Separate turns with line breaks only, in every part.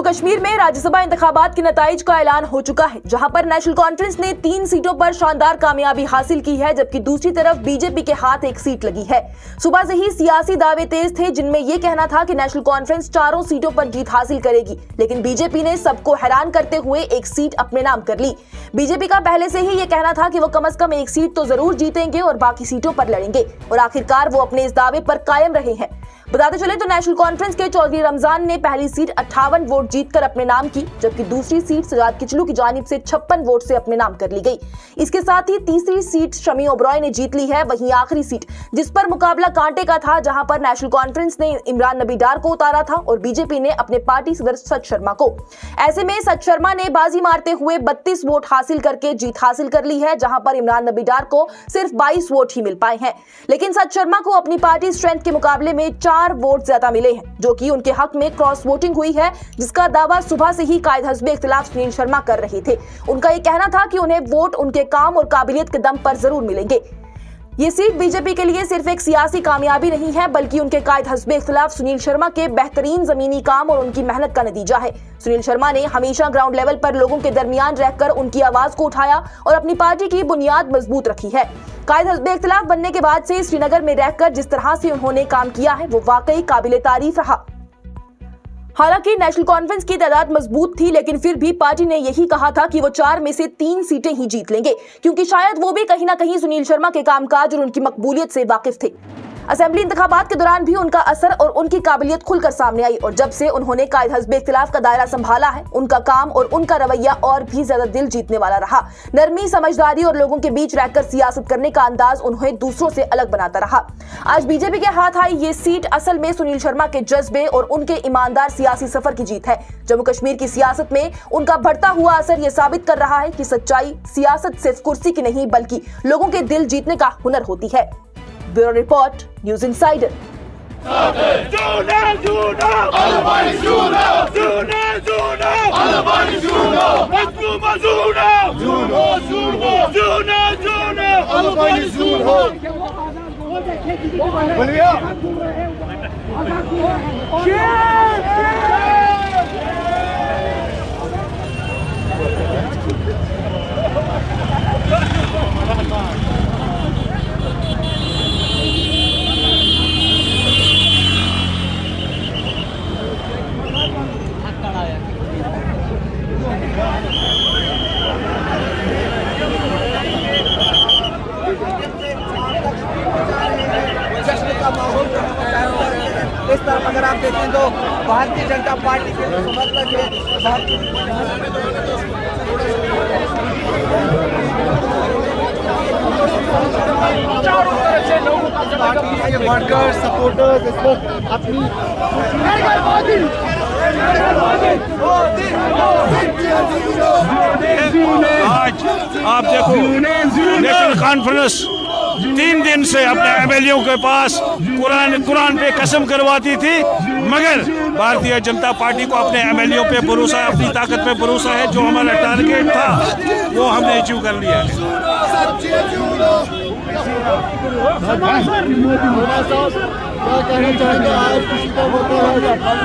कश्मीर में राज्यसभा इंतखाबात के नताइज का ऐलान हो चुका है, जहां पर नेशनल कॉन्फ्रेंस ने 3 सीटों पर शानदार कामयाबी हासिल की है, जबकि दूसरी तरफ बीजेपी के हाथ एक सीट लगी है। सुबह से ही सियासी दावे तेज थे, जिनमें यह कहना था कि नेशनल कॉन्फ्रेंस 4 सीटों पर जीत हासिल करेगी, लेकिन बीजेपी ने सबको हैरान करते हुए एक सीट अपने नाम कर ली। बीजेपी का पहले से ही यह कहना था कि वो कम से कम एक सीट तो जरूर जीतेंगे और बाकी सीटों पर लड़ेंगे, और आखिरकार वो अपने इस दावे पर कायम रहे हैं। बताते चले तो नेशनल कॉन्फ्रेंस के चौधरी रमजान ने पहली सीट 58 वोट जीतकर अपने नाम की, जबकि दूसरी सीट सजाद किचलू की जानिब से 56 वोट से अपने नाम कर ली गई। इसके साथ ही तीसरी सीट शमी ओबरॉय ने जीत ली है। वहीं आखिरी सीट जिस पर मुकाबला कांटे का था, जहां पर नेशनल कॉन्फ्रेंस ने इमरान नबी डार को उतारा था और बीजेपी ने अपने पार्टी सदर सच शर्मा को। ऐसे में सच शर्मा ने बाजी मारते हुए 32 वोट हासिल करके जीत हासिल कर ली है, जहां पर इमरान नबी डार को सिर्फ 22 वोट ही मिल पाए हैं। लेकिन सच शर्मा को अपनी पार्टी स्ट्रेंथ के मुकाबले में 4 वोट ज्यादा मिले हैं, जो कि उनके हक में क्रॉस वोटिंग हुई है, जिसका दावा सुबह से ही कायद हस्बे इख्तिलाफ सुनील शर्मा कर रहे थे। उनका ये कहना था कि उन्हें वोट उनके काम और काबिलियत के दम पर जरूर मिलेंगे। ये सीट बीजेपी के लिए सिर्फ एक सियासी कामयाबी नहीं है, बल्कि उनके कायद हस्बे इख्तिलाफ सुनील शर्मा के बेहतरीन जमीनी काम और उनकी मेहनत का नतीजा है। सुनील शर्मा ने हमेशा ग्राउंड लेवल पर लोगों के दरमियान रहकर उनकी आवाज को उठाया और अपनी पार्टी की बुनियाद मजबूत रखी है। कायद हस्बे इख्तिलाफ बनने के बाद से श्रीनगर में रहकर जिस तरह से उन्होंने काम किया है, वो वाकई काबिले तारीफ रहा। हालांकि नेशनल कॉन्फ्रेंस की तादाद मजबूत थी, लेकिन फिर भी पार्टी ने यही कहा था कि वो 4 में से 3 सीटें ही जीत लेंगे, क्योंकि शायद वो भी कहीं ना कहीं सुनील शर्मा के कामकाज और उनकी मकबूलियत से वाकिफ थे। असेंबली इंतखाबात के दौरान भी उनका असर और उनकी काबिलियत खुलकर सामने आई, और जब से उन्होंने कायद हस्बे इख्तिलाफ का दायरा संभाला है, उनका काम और उनका रवैया और भी ज्यादा दिल जीतने वाला रहा। नरमी, समझदारी और लोगों के बीच रहकर सियासत करने का अंदाज उन्हें दूसरों से अलग बनाता रहा। आज बीजेपी के हाथ आई ये सीट असल में सुनील शर्मा के जज्बे और उनके ईमानदार सियासी सफर की जीत है। जम्मू कश्मीर की सियासत में उनका बढ़ता हुआ असर ये साबित कर रहा है कि सच्चाई सियासत सिर्फ कुर्सी की नहीं, बल्कि लोगों के दिल जीतने का हुनर होती है। Bureau report, news insider.
इस तरफ अगर आप देखें तो भारतीय जनता पार्टी के समर्थक है, वर्कर्स, सपोर्टर्स इसको अपनी
आज आप देखो नेशनल कॉन्फ्रेंस 3 दिन से अपने एमएलएओं के पास कुरान पे कसम करवाती थी, मगर भारतीय जनता पार्टी को अपने एमएलएओं पे भरोसा है, अपनी ताकत पे भरोसा है। जो हमारा टारगेट था वो हमने अचीव कर लिया है।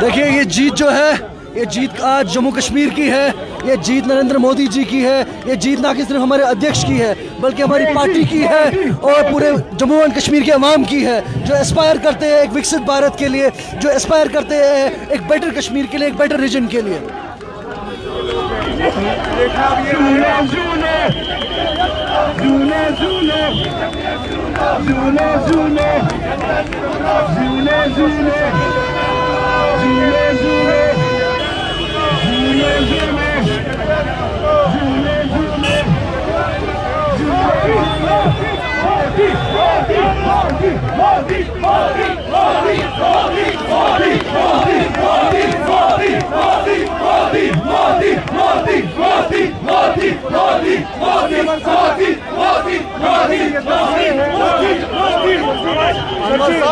देखिए, ये जीत जो है, ये जीत आज जम्मू कश्मीर की है, ये जीत नरेंद्र मोदी जी की है, ये जीत ना कि सिर्फ हमारे अध्यक्ष की है, बल्कि हमारी पार्टी की है और पूरे जम्मू एंड कश्मीर के अवाम की है, जो एस्पायर करते हैं एक विकसित भारत के लिए, जो एस्पायर करते हैं एक बेटर कश्मीर के लिए, एक बेटर रीजन के लिए।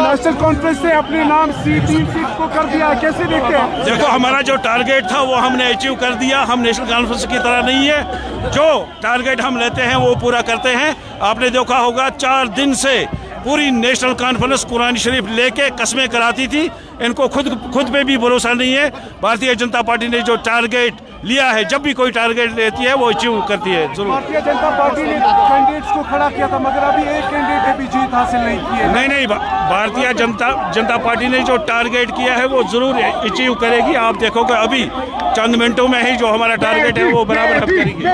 नेशनल कॉन्फ्रेंस से अपने नाम 3 सीट को कर दिया, कैसे देखते हैं?
देखो, हमारा जो टारगेट था वो हमने अचीव कर दिया। हम नेशनल कॉन्फ्रेंस की तरह नहीं है, जो टारगेट हम लेते हैं वो पूरा करते हैं। आपने देखा होगा 4 दिन से पूरी नेशनल कॉन्फ्रेंस कुरान शरीफ लेके कस्में कराती थी। इनको खुद पे भी भरोसा नहीं है। भारतीय जनता पार्टी ने जो टारगेट लिया है, जब भी कोई टारगेट लेती है वो अचीव करती है जरूर।
भारतीय जनता पार्टी ने कैंडिडेट्स को खड़ा किया था, मगर अभी एक कैंडिडेट ने भी जीत हासिल नहीं की है।
नहीं, भारतीय जनता पार्टी ने जो टारगेट किया है वो जरूर अचीव करेगी। आप देखोगे अभी चंद मिनटों में ही जो हमारा टारगेट है वो बराबर हम करेंगे।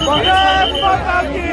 भारत माता की